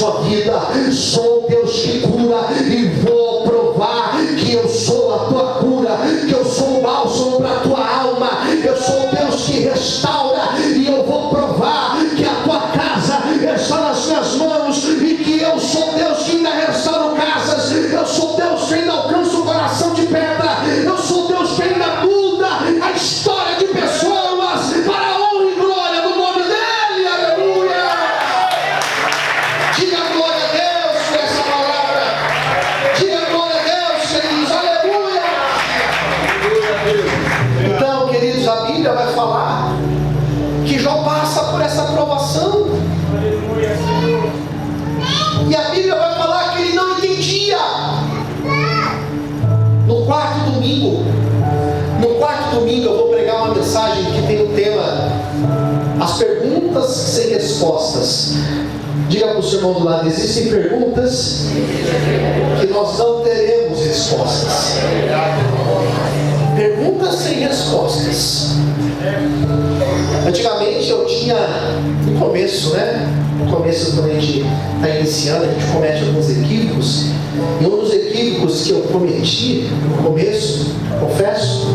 sua vida. Sou Deus que cura e vou provar que eu sou a tua cura, que eu sou o bálsamo para a tua alma. Eu sou Deus que restaura e eu vou provar que a tua casa está nas minhas mãos e que eu sou Deus que ainda restauro casas. Eu sou Deus que ainda alcança o coração de pedra. Eu sou Deus que ainda muda a história de pessoas para a honra e glória do nome dele. Aleluia! Diga glória a Deus por essa palavra. Diga glória a Deus, queridos. Aleluia! Então, queridos, a Bíblia vai falar que Jó passa por essa provação. E a Bíblia vai falar que ele não entendia. No quarto domingo eu vou pregar uma mensagem que tem o tema As perguntas sem respostas. Diga para o seu irmão do lado: existem perguntas que nós não teremos respostas. Perguntas sem respostas. Antigamente eu tinha, no começo, quando a gente está iniciando, a gente comete alguns equívocos. E um dos equívocos que eu cometi no começo, confesso,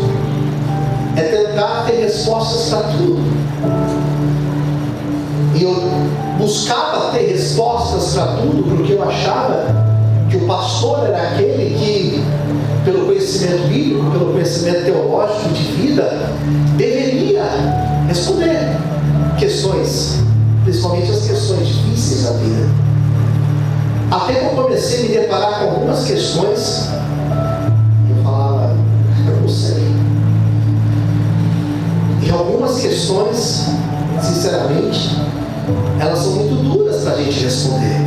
é tentar ter respostas para tudo. E eu buscava ter respostas para tudo porque eu achava que o pastor era aquele que, pelo conhecimento bíblico, pelo conhecimento teológico de vida, deveria responder questões, principalmente as questões difíceis da vida. Até que eu comecei a me deparar com algumas questões, eu falava: eu não sei. E algumas questões, sinceramente, elas são muito duras para a gente responder.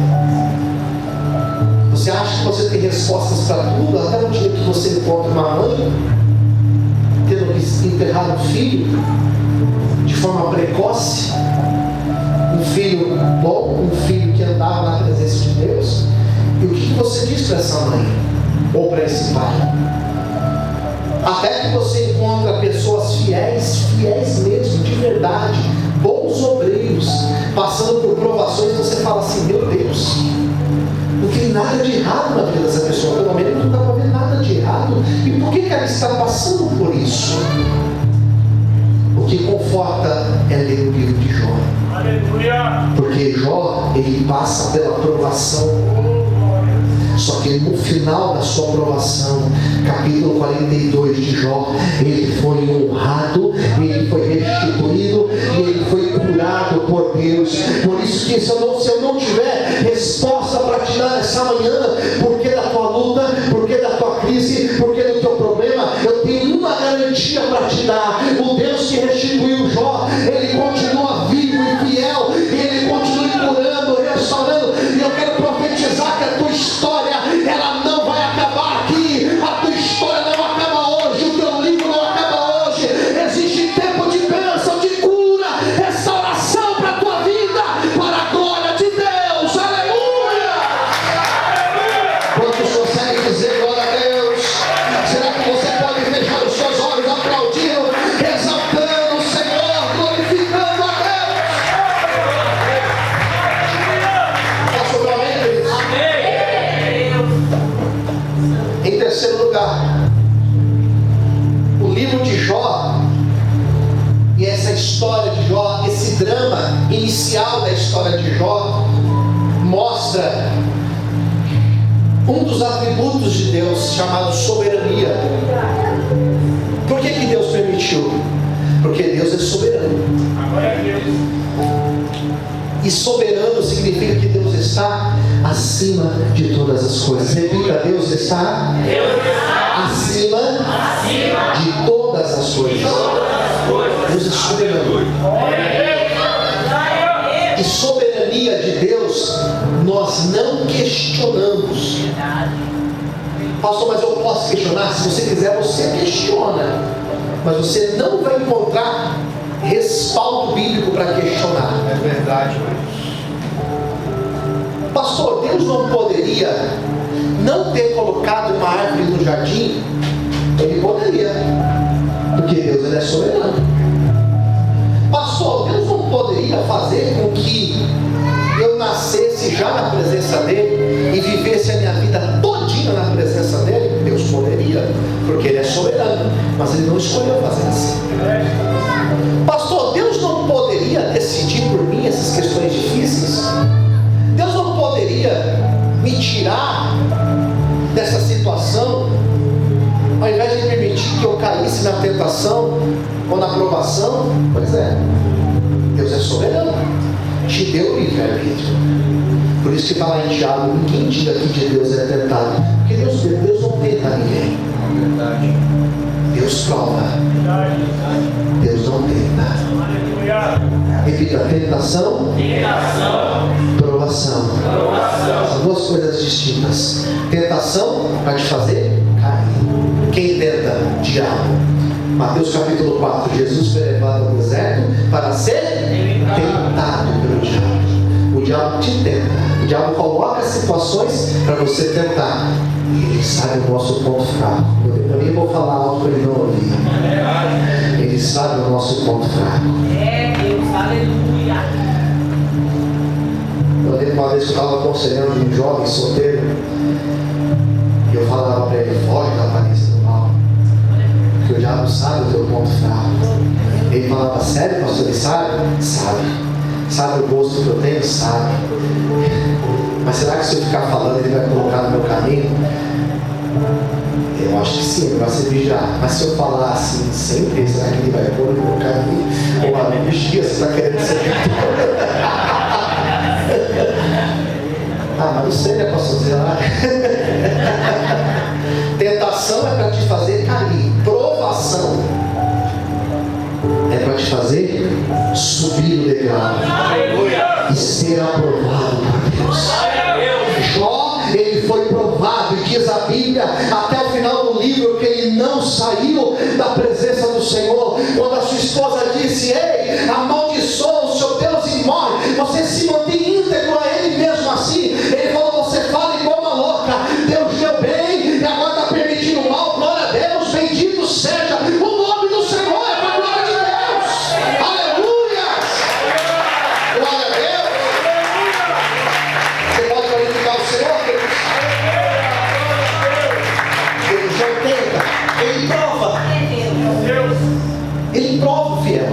Você acha que você tem respostas para tudo, até no dia que você encontra uma mãe tendo que enterrar um filho de forma precoce, um filho bom, um filho que andava na presença de Deus. E o que você diz para essa mãe ou para esse pai? Até que você encontra pessoas fiéis mesmo, de verdade, bons obreiros, passando por provações, você fala assim: meu Deus, não tem nada de errado na vida dessa pessoa, pelo menos não estava vendo nada de errado. E por que ela está passando por isso? O que conforta é ler o livro de Jó. Aleluia. Porque Jó, ele passa pela provação. Só que no final da sua provação, capítulo 42 de Jó, ele foi honrado, ele foi restituído e ele foi curado por Deus. Por isso que se eu não tiver resposta para te dar nessa manhã, porque da tua luta, porque da tua crise, porque do teu problema, eu tenho uma garantia para te dar: o Deus que restituiu Jó, ele continua vivo e fiel, e ele continua curando, restaurando. E eu quero profetizar que a tua história, ela não vai acabar aqui. A tua história não acaba hoje, o teu livro não acaba hoje. Existe tempo de bênção, de cura, restauração para a tua vida, para a glória de Deus. Aleluia! Quantos conseguem dizer glória a Deus? Será que você pode fechar os seus olhos, aplaudindo, exaltando o Senhor, glorificando a Deus? Posso ouvir amém, queridos? Em terceiro lugar, o livro de Jó, e essa história de Jó, esse drama inicial da história de Jó, mostra um dos atributos de Deus, chamado soberania. Por que Deus permitiu? Porque Deus é soberano. E soberano significa que Deus está acima de todas as coisas. Repita: Deus está acima de todas as coisas. Deus é soberano. E soberania de Deus nós não questionamos. Pastor, mas eu posso questionar? Se você quiser, você questiona, mas você não vai encontrar respaldo bíblico para questionar. É verdade. Pastor, Deus não poderia não ter colocado uma árvore no jardim? Ele poderia, porque Deus, ele é soberano. Pastor, Deus não poderia fazer com que eu nascesse já na presença dele e vivesse a minha vida todinha na presença dele? Deus poderia, porque ele é soberano, mas ele não escolheu fazer assim. Pastor, Deus não poderia decidir por mim essas questões difíceis? Deus não poderia me tirar dessa situação, ao invés de permitir que eu caísse na tentação ou na provação? Pois é, Deus é soberano, te deu o livre-arbítrio. Por isso que está lá em Tiago: ninguém diga que de Deus é tentado, porque Deus não tenta ninguém. Deus prova, Deus não tenta. Repita: tentação, provação. São duas coisas distintas. Tentação vai te fazer cair. Quem tenta? Diabo. Mateus capítulo 4: Jesus foi levado ao deserto para ser tentado pelo diabo. O diabo te tenta. O diabo coloca situações para você tentar. E ele sabe o nosso ponto fraco. Eu nem vou falar alto para ele não ouvir. Ele sabe o nosso ponto fraco. Deus, aleluia. Eu lembro uma vez que eu estava aconselhando um jovem solteiro, e eu falava para ele: foge da aparência do mal, porque o diabo sabe o teu ponto fraco. Ele falava: sério, pastor? Ele sabe? Sabe o gosto que eu tenho? Sabe. Mas será que se eu ficar falando ele vai colocar no meu caminho? Eu acho que sim, ele vai se vigiar. Mas se eu falar assim sempre, será que ele vai pôr no meu caminho? Ou a vigia, você está querendo ser mas não sei, né, pastor? Dizer lá. Tentação é para te fazer cair. Provação é para te fazer subir o degrau e ser aprovado por Deus. Jó, ele foi provado, e diz a Bíblia até o final do livro que ele não saiu da presença do Senhor. Quando a sua esposa disse: ei, amaldiçoa o seu Deus e morre, você se mantém íntegro a ele mesmo assim? Ele falou: você fala igual uma louca, Deus deu bem e agora está permitindo mal. Glória a Deus, bendito seja o nome do Senhor, é para a glória de Deus. Aleluia, glória a Deus. Você pode glorificar o Senhor, Deus? Deus não tenta, ele prova. Ele prova o fiel,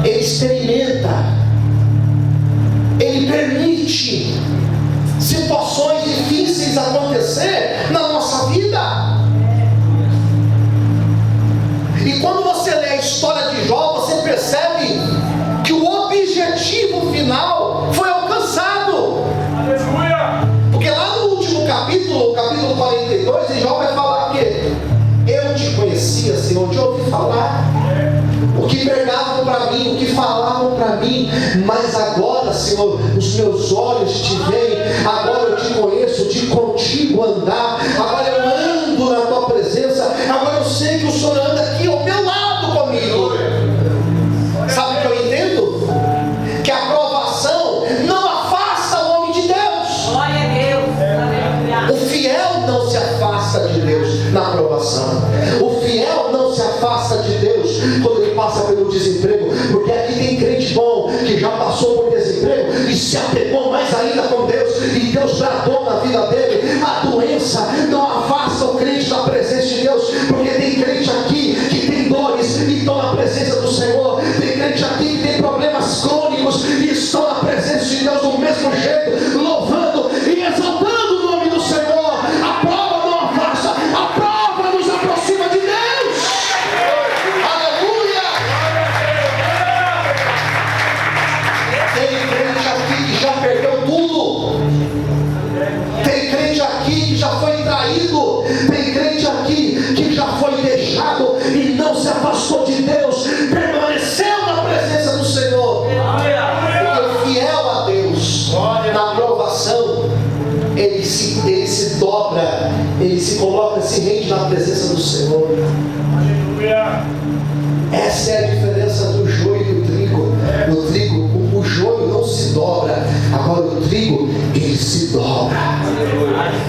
ele experimenta, ele permite situações difíceis acontecer na nossa vida. E quando você lê a história de Jó, você percebe que o objetivo final foi alcançado. Aleluia! Porque lá no último capítulo 42, Jó vai falar que eu te conhecia, Senhor, de ouvir falar, o que pregavam para mim, o que falavam para mim, mas agora, Senhor, os meus olhos te veem, agora eu te conheço, de contigo andar, agora eu ando na tua presença, agora eu sei que o Senhor anda aqui ao meu lado comigo. Sabe o que eu entendo? Que a provação não afasta o homem de Deus. Glória a Deus. O fiel não se afasta de Deus na provação. O fiel não se afasta de Deus quando ele passa pelo desemprego, porque aqui tem crente bom que já passou por desemprego e se apegou mais ainda com Deus, e Deus bradou na vida dele. A doença não afasta o crente da presença de Deus, porque tem crente aqui que tem dores e estão na presença do Senhor, tem crente aqui que tem problemas crônicos e estão na presença de Deus do mesmo jeito, louvando e exaltando o nome do Senhor. A prova não afasta, a prova nos aproxima de Deus. Aleluia! Tem crente aqui que já perdeu tudo, tem crente aqui que já foi traído, tem crente aqui que já foi deixado e não se afastou de Deus, permaneceu na presença do Senhor, porque fiel a Deus, na provação ele se dobra, ele se coloca, se rende na presença do Senhor. Essa é a diferença do joio e do trigo. O joio não se dobra, agora o trigo ele se dobra.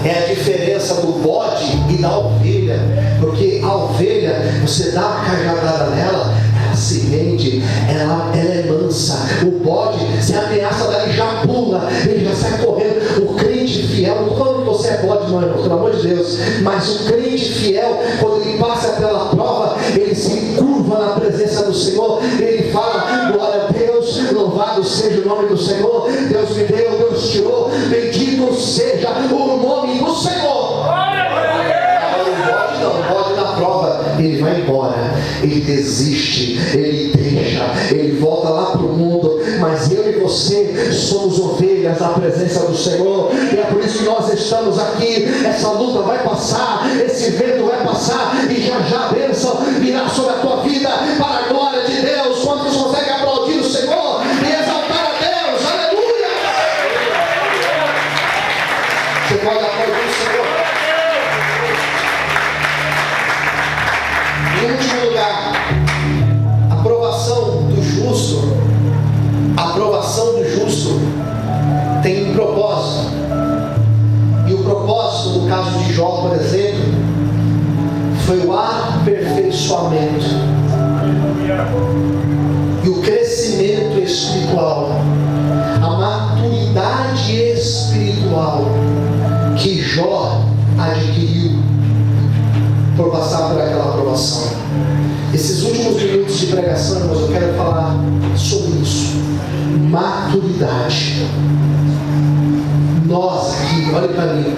É a diferença do bode e da ovelha, porque a ovelha, você dá uma cajadada nela, ela se rende, ela é mansa. O bode, se ameaça dali, já pula, ele já sai correndo. O crente fiel, não estou falando que você é bode, não, irmão, pelo amor de Deus, mas o crente fiel, quando ele passa pela prova, ele se curva na presença do Senhor, ele fala: glória a Deus, louvado seja o nome do Senhor, Deus me deu, Deus tirou, bendito seja o nome do Senhor. Pode na prova, ele vai embora, ele desiste, ele deixa, ele volta lá para o mundo. Mas eu e você somos ovelhas da presença do Senhor, e é por isso que nós estamos aqui. Essa luta vai passar, esse vento vai passar, e já a bênção virá sobre a tua vida, para a glória de Deus. Quantos conseguem aplaudir o Senhor e exaltar a Deus? Aleluia! Você pode aplaudir o Senhor. Em último lugar, a aprovação do justo tem um propósito. E o propósito, no caso de Jó, por exemplo, foi o aperfeiçoamento e o crescimento espiritual, a maturidade espiritual que Jó adquiriu por passar por aquela aprovação. Esses últimos minutos de pregação, irmãos, eu quero falar sobre isso. Maturidade. Nós aqui, olhe para mim.